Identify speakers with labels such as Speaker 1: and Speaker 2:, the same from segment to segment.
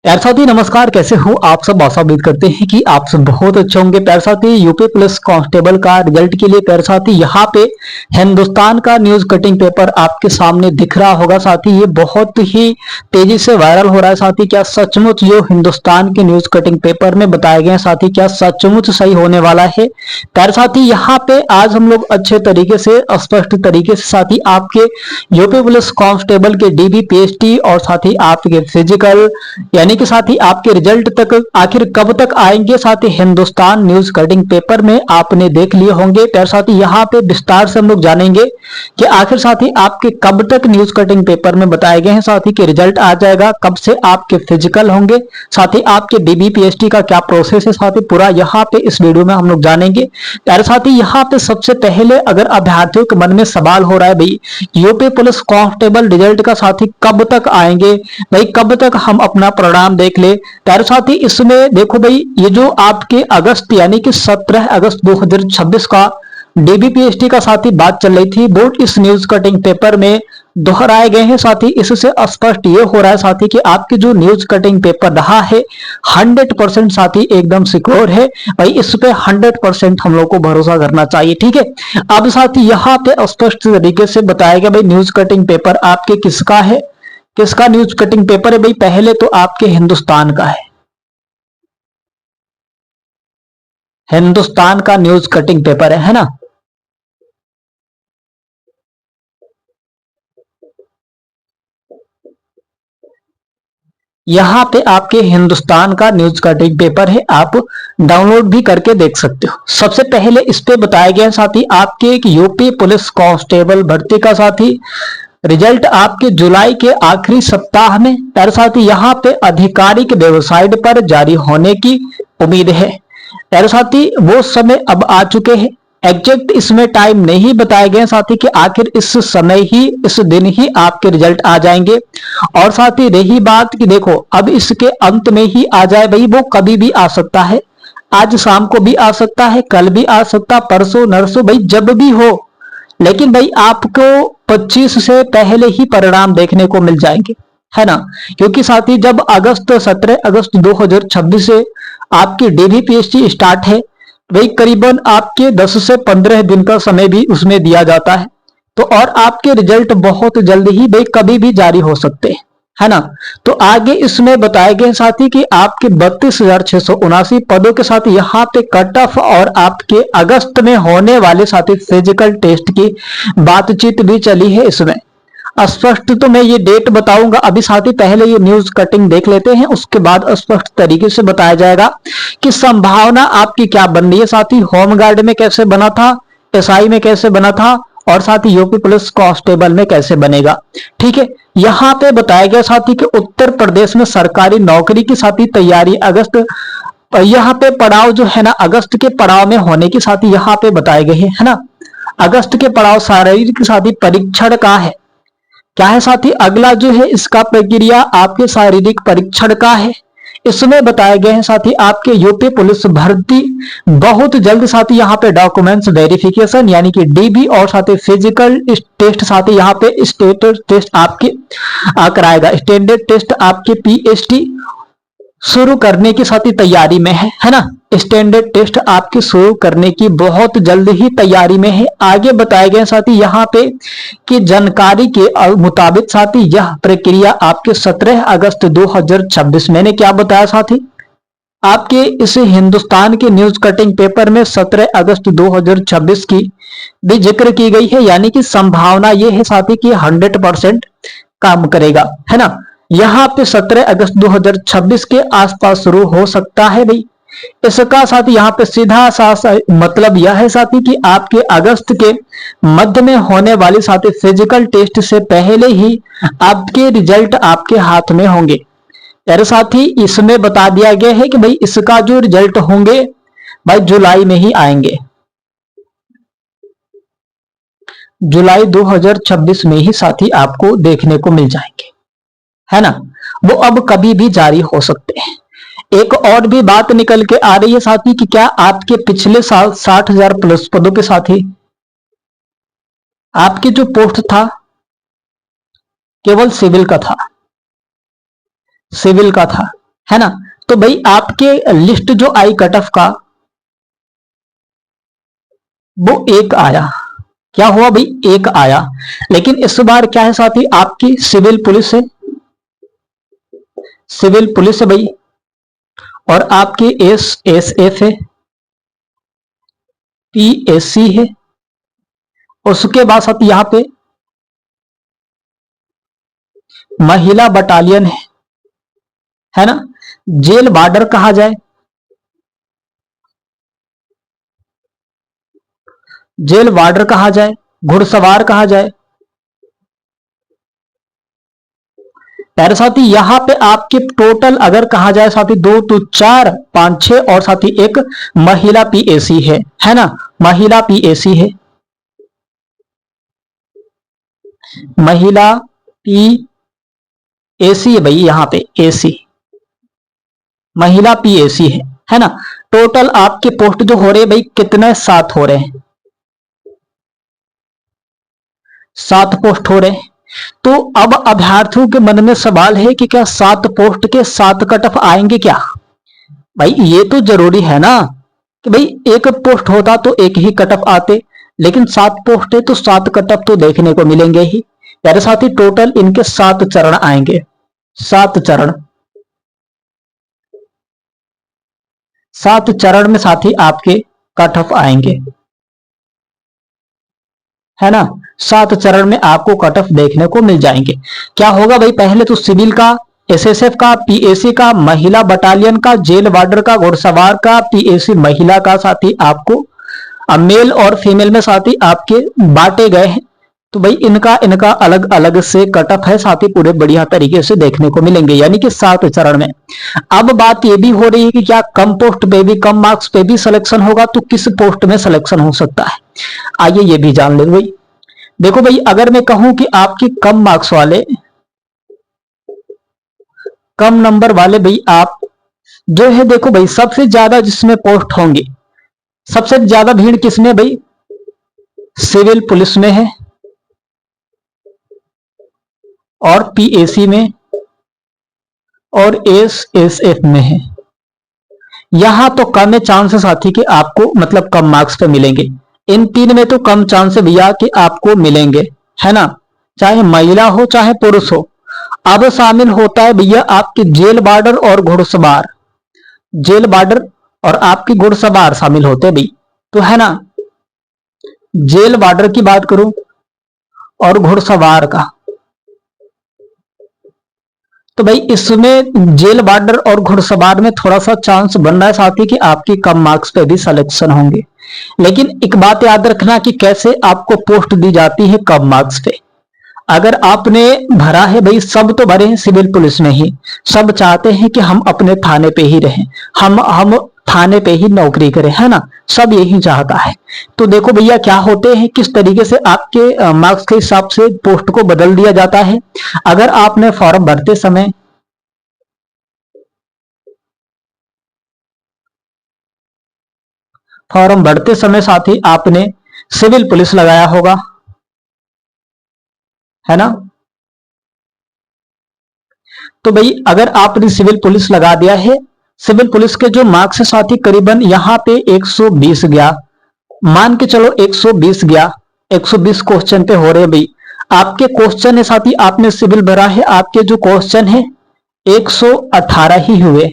Speaker 1: प्यारे साथी नमस्कार, कैसे हो आप सब। आशा उम्मीद करते हैं कि आप सब बहुत अच्छे होंगे। प्यारे साथी यूपी पुलिस कांस्टेबल का रिजल्ट के लिए प्यारे साथी यहाँ पे हिंदुस्तान का न्यूज कटिंग पेपर आपके सामने दिख रहा होगा। साथी ये बहुत ही तेजी से वायरल हो रहा है। साथी क्या सचमुच जो हिंदुस्तान के न्यूज कटिंग पेपर में बताए गए हैं, साथी क्या सचमुच सही होने वाला है। प्यारे साथी यहाँ पे आज हम लोग अच्छे तरीके से स्पष्ट तरीके से साथी आपके यूपी पुलिस कांस्टेबल के डीबी पीएचटी और साथी आपके फिजिकल यानी कि साथ ही आपके रिजल्ट तक आखिर कब तक आएंगे, साथ ही हिंदुस्तान न्यूज कटिंग पेपर में आपने देख लिए होंगे। प्यारे साथी यहाँ पे विस्तार से हम लोग जानेंगे कि आखिर साथ ही आपके कब तक न्यूज कटिंग पेपर में बताए गए हैं, साथ ही के रिजल्ट आ जाएगा, कब से आपके फिजिकल होंगे, साथ ही आपके डीबीपीएसटी का क्या प्रोसेस है, साथ ही पूरा यहाँ पे इस वीडियो में हम लोग जानेंगे। प्यारे साथी यहाँ पे सबसे पहले अगर अभ्यर्थियों के मन में सवाल हो रहा है भाई यूपी पुलिस कांस्टेबल रिजल्ट का साथी कब तक आएंगे, भाई कब तक हम अपना परिणाम देख ले। प्यारे साथी इसमें देखो भाई ये जो आपके अगस्त यानी कि 17 अगस्त 2026 का डीबीपीएसटी का साथी बात चल रही थी, बोर्ड इस न्यूज कटिंग पेपर में दोहराए गए हैं। साथी इससे स्पष्ट ये हो रहा है साथी कि आपकी जो न्यूज कटिंग पेपर रहा है 100% साथी एकदम सिक्योर है भाई, इस पे 100% हम लोग को भरोसा करना चाहिए। ठीक है, अब साथी यहाँ पे स्पष्ट तरीके से बताया गया भाई न्यूज कटिंग पेपर आपके किसका है, किसका न्यूज कटिंग पेपर है भाई। पहले तो आपके हिंदुस्तान का है, हिंदुस्तान का न्यूज कटिंग पेपर है ना। यहाँ पे आपके हिंदुस्तान का न्यूज कटिंग पेपर है, आप डाउनलोड भी करके देख सकते हो। सबसे पहले इस पे बताया गया साथी आपके एक यूपी पुलिस कांस्टेबल भर्ती का साथी रिजल्ट आपके जुलाई के आखिरी सप्ताह में प्यारे साथी यहाँ पे आधिकारिक वेबसाइट पर जारी होने की उम्मीद है। प्यारे साथी वो समय अब आ चुके हैं, एग्जैक्ट इसमें टाइम नहीं बताए गए साथी कि आखिर इस समय ही इस दिन ही आपके रिजल्ट आ जाएंगे। और साथ ही रही बात कि देखो अब इसके अंत में ही आ जाए भाई, वो कभी भी आ सकता है, आज शाम को भी आ सकता है, कल भी आ सकता, परसों नरसों भाई जब भी हो, लेकिन भाई आपको 25 से पहले ही परिणाम देखने को मिल जाएंगे, है ना। क्योंकि साथ ही जब 17 अगस्त 2026 से आपकी डीबीपीएसटी स्टार्ट है, वही करीबन आपके 10 से 15 दिन का समय भी उसमें दिया जाता है। तो और आपके रिजल्ट बहुत जल्द ही भाई कभी भी जारी हो सकते हैं, है ना। तो आगे इसमें बताए गए साथी कि आपके 32,679 पदों के साथ यहाँ पे कट ऑफ और आपके अगस्त में होने वाले साथी फिजिकल टेस्ट की बातचीत भी चली है। इसमें स्पष्ट तो मैं ये डेट बताऊंगा, अभी साथी पहले ये न्यूज कटिंग देख लेते हैं, उसके बाद स्पष्ट तरीके से बताया जाएगा कि संभावना आपकी क्या बन रही है। साथी होमगार्ड में कैसे बना था, एसआई में कैसे बना था, और साथ ही यूपी पुलिस कांस्टेबल में कैसे बनेगा। ठीक है, यहाँ पे बताया गया साथी कि उत्तर प्रदेश में सरकारी नौकरी की साथी तैयारी अगस्त, यहाँ पे पड़ाव जो है ना अगस्त के पड़ाव में होने की साथी यहाँ पे बताए गए है ना। अगस्त के पड़ाव शारीरिक साथी परीक्षण का है, क्या है साथी अगला जो है इसका प्रक्रिया आपके शारीरिक परीक्षण का है। इसमें बताए गए हैं साथी आपके यूपी पुलिस भर्ती बहुत जल्द साथी यहाँ पे डॉक्यूमेंट्स वेरिफिकेशन यानी कि डीबी और साथी फिजिकल टेस्ट साथी यहाँ पे स्टेटस टेस्ट आपके कराएगा, स्टैंडर्ड टेस्ट आपके पीएचटी शुरू करने की साथी तैयारी में है ना। स्टैंडर्ड टेस्ट आपके शुरू करने की बहुत जल्द ही तैयारी में है। आगे बताए गए साथी यहाँ पे कि जानकारी के मुताबिक साथी यह प्रक्रिया आपके 17 अगस्त 2026 मैंने क्या बताया साथी आपके इस हिंदुस्तान के न्यूज कटिंग पेपर में 17 अगस्त 2026 की भी जिक्र की गई है, यानी कि संभावना ये है साथी कि 100% काम करेगा, है ना। यहाँ पे 17 अगस्त 2026 के आसपास शुरू हो सकता है भाई। इसका साथ यहाँ पे सीधा सा मतलब यह है साथी कि आपके अगस्त के मध्य में होने वाली साथी फिजिकल टेस्ट से पहले ही आपके रिजल्ट आपके हाथ में होंगे। यार साथी इसमें बता दिया गया है कि भाई इसका जो रिजल्ट होंगे भाई जुलाई में ही आएंगे, जुलाई 2026 में ही साथी आपको देखने को मिल जाएंगे, है ना। वो अब कभी भी जारी हो सकते हैं। एक और भी बात निकल के आ रही है साथी कि क्या आपके पिछले साल 60,000 प्लस पदों के साथी आपके जो पोस्ट था केवल सिविल का था, सिविल का था, है ना। तो भाई आपके लिस्ट जो आई कट ऑफ का, वो एक आया। क्या हुआ भाई, एक आया। लेकिन इस बार क्या है साथी, आपकी सिविल पुलिस है, सिविल पुलिस है भाई, और आपकी एस एफ है, पीएससी है, उसके बाद साथ यहां पे महिला बटालियन है ना। जेल वार्डर कहा जाए, जेल वार्डर कहा जाए, घुड़सवार कहा जाए। प्यारे साथी यहां पे आपके टोटल अगर कहा जाए साथी, दो तो चार, पांच छह, और साथी एक महिला पीएसी है ना, महिला पीएसी है, महिला पीएसी है भाई, यहां पे एसी महिला पीएसी है ना। टोटल आपके पोस्ट जो हो रहे हैं भाई कितने, 7 हो रहे हैं, 7 पोस्ट हो रहे हैं। तो अब अभ्यर्थियों के मन में सवाल है कि क्या 7 पोस्ट के 7 कट ऑफ आएंगे क्या। भाई ये तो जरूरी है ना कि भाई एक पोस्ट होता तो एक ही कट ऑफ आते, लेकिन 7 पोस्ट है तो 7 कट ऑफ तो देखने को मिलेंगे ही। मेरे साथ ही टोटल इनके 7 चरण आएंगे, 7 चरण, 7 चरण में साथी आपके कट ऑफ आएंगे, है ना। 7 चरण में आपको कट ऑफ देखने को मिल जाएंगे। क्या होगा भाई, पहले तो सिविल का, एसएसएफ का, पीएसी का, महिला बटालियन का, जेल वार्डर का, घुड़सवार का, पीएसी महिला का साथी आपको मेल और फीमेल में साथी आपके बांटे गए हैं। तो भाई इनका इनका अलग अलग से कट ऑफ है साथी, पूरे बढ़िया तरीके से देखने को मिलेंगे, यानी कि 7 चरण में। अब बात ये भी हो रही है कि क्या कम पोस्ट पे भी, कम मार्क्स पे भी सिलेक्शन होगा, तो किस पोस्ट में सिलेक्शन हो सकता है, आइए ये भी जान ले भाई। देखो भाई अगर मैं कहूं कि आपकी कम मार्क्स वाले, कम नंबर वाले भाई आप जो है, देखो भाई सबसे ज्यादा जिसमें पोस्ट होंगे, सबसे ज्यादा भीड़ किसमें भाई, सिविल पुलिस में है, और पीएसी में, और एसएसएफ में है। यहां तो कम चांस है साथी कि आपको मतलब कम मार्क्स पे मिलेंगे। इन 3 में तो कम चांस है भैया कि आपको मिलेंगे, है ना, चाहे महिला हो चाहे पुरुष हो। अब शामिल होता है भैया आपकी जेल वार्डर और घुड़सवार, जेल वार्डर और आपकी घुड़सवार शामिल होते भाई, तो है ना। जेल वार्डर की बात करूं और घुड़सवार का, तो भाई इसमें जेल वार्डर और घुड़सवार में थोड़ा सा चांस बन रहा है साथी कि आपकी कम मार्क्स पे भी सिलेक्शन होंगे। लेकिन एक बात याद रखना कि कैसे आपको पोस्ट दी जाती है कम मार्क्स पे। अगर आपने भरा है भाई, सब तो भरे हैं सिविल पुलिस में ही, सब चाहते हैं कि हम अपने थाने पे ही रहें, हम थाने पे ही नौकरी करें, है ना, सब यही चाहता है। तो देखो भैया क्या होते हैं, किस तरीके से आपके मार्क्स के हिसाब से पोस्ट को बदल दिया जाता है। अगर आपने फॉर्म भरते समय साथ ही आपने सिविल पुलिस लगाया होगा, है ना। तो भाई अगर आपने सिविल पुलिस लगा दिया है, सिविल पुलिस के जो मार्क्स है साथी करीबन यहाँ पे 120 गया, मान के चलो 120 गया, 120 क्वेश्चन पे हो रहे भाई। आपके क्वेश्चन है साथी, आपने सिविल भरा है, आपके जो क्वेश्चन है 118 ही हुए,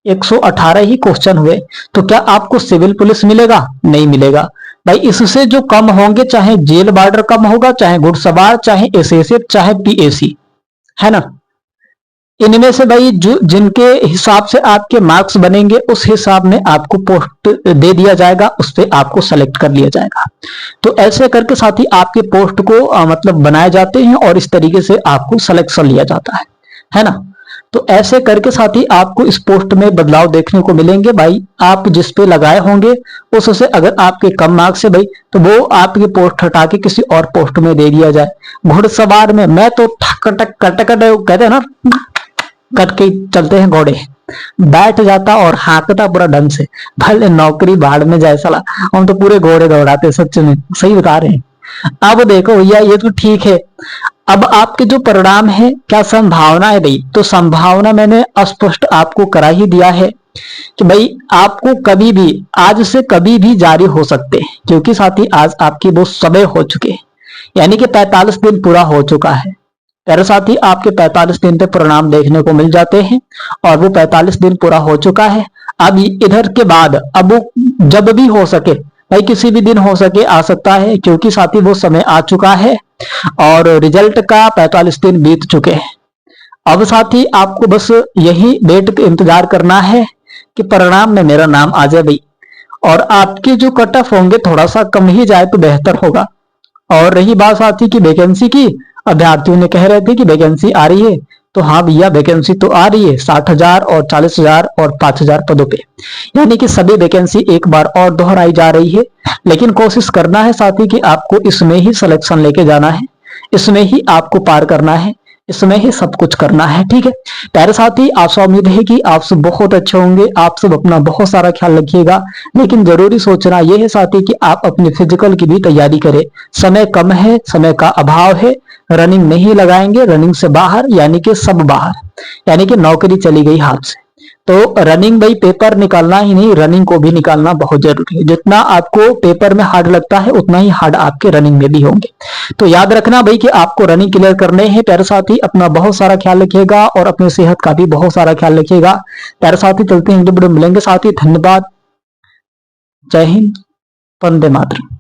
Speaker 1: 118 ही क्वेश्चन हुए, तो क्या आपको सिविल पुलिस मिलेगा, नहीं मिलेगा भाई। इससे जो कम होंगे, चाहे जेल वार्डर कम होगा, चाहे घुड़सवार, चाहे एसएसएफ, चाहे पीएसी, है ना। इनमें से भाई जो जिनके हिसाब से आपके मार्क्स बनेंगे उस हिसाब में आपको पोस्ट दे दिया जाएगा, उस पर आपको सेलेक्ट कर लिया जाएगा। तो ऐसे करके साथी आपके पोस्ट को मतलब बनाए जाते हैं और इस तरीके से आपको सिलेक्शन लिया जाता है ना। तो ऐसे करके साथी आपको इस पोस्ट में बदलाव देखने को मिलेंगे भाई। आप जिस पे लगाए होंगे उससे अगर आपके कम मार्क्स है भाई, तो वो आपकी पोस्ट हटा के किसी और पोस्ट में दे दिया जाए। घुड़सवार में मैं तो ठक कहते हैं ना, कट के चलते हैं घोड़े, बैठ जाता और हाँकता पूरा ढंग से, भले नौकरी भाड़ में जाए साला, हम तो पूरे घोड़े दौड़ाते, सच में सही बता रहे हैं। अब देखो भैया ये तो ठीक है, अब आपके जो परिणाम है क्या संभावना है भाई, तो संभावना मैंने स्पष्ट आपको करा ही दिया है कि भाई आपको कभी भी, आज से कभी भी जारी हो सकते हैं, क्योंकि साथी आज आपकी वो समय हो चुके हैं, यानी कि 45 दिन पूरा हो चुका है। मेरे साथी आपके 45 दिन पे परिणाम देखने को मिल जाते हैं और वो 45 दिन पूरा हो चुका है। अब इधर के बाद अब जब भी हो सके भाई, किसी भी दिन हो सके आ सकता है, क्योंकि साथी वो समय आ चुका है और रिजल्ट का 45 दिन बीत चुके हैं। अब साथी आपको बस यही डेट इंतजार करना है कि परिणाम में मेरा नाम आ जाए भाई, और आपके जो कट ऑफ होंगे थोड़ा सा कम ही जाए तो बेहतर होगा। और रही बात साथी की वैकेंसी की, अभ्यर्थियों ने कह रहे थे कि वैकेंसी आ रही है, तो हाँ भैया वैकेंसी तो आ रही है 60,000 और 40,000 और 5,000 पदों पे, यानी कि सभी वैकेंसी एक बार और दोहराई जा रही है। लेकिन कोशिश करना है साथी कि आपको इसमें ही सिलेक्शन लेके जाना है, इसमें ही आपको पार करना है, इसमें ही सब कुछ करना है। ठीक है प्यारे साथी, आशा उम्मीद है कि आप सब बहुत अच्छे होंगे, आप सब अपना बहुत सारा ख्याल रखिएगा। लेकिन जरूरी सोचना यह है साथी कि आप अपने फिजिकल की भी तैयारी करें, समय कम है, समय का अभाव है, रनिंग नहीं लगाएंगे, रनिंग से बाहर यानी कि सब बाहर, यानी कि नौकरी चली गई हाथ से। तो रनिंग भाई पेपर निकालना ही नहीं, रनिंग को भी निकालना बहुत जरूरी है। जितना आपको पेपर में हार्ड लगता है उतना ही हार्ड आपके रनिंग में भी होंगे। तो याद रखना भाई कि आपको रनिंग क्लियर करने हैं। प्यारे साथी अपना बहुत सारा ख्याल रखिएगा और अपनी सेहत का भी बहुत सारा ख्याल रखिएगा। प्यारे साथी चलते हैं, मिलेंगे साथी, धन्यवाद, जय हिंद, वंदे मातरम।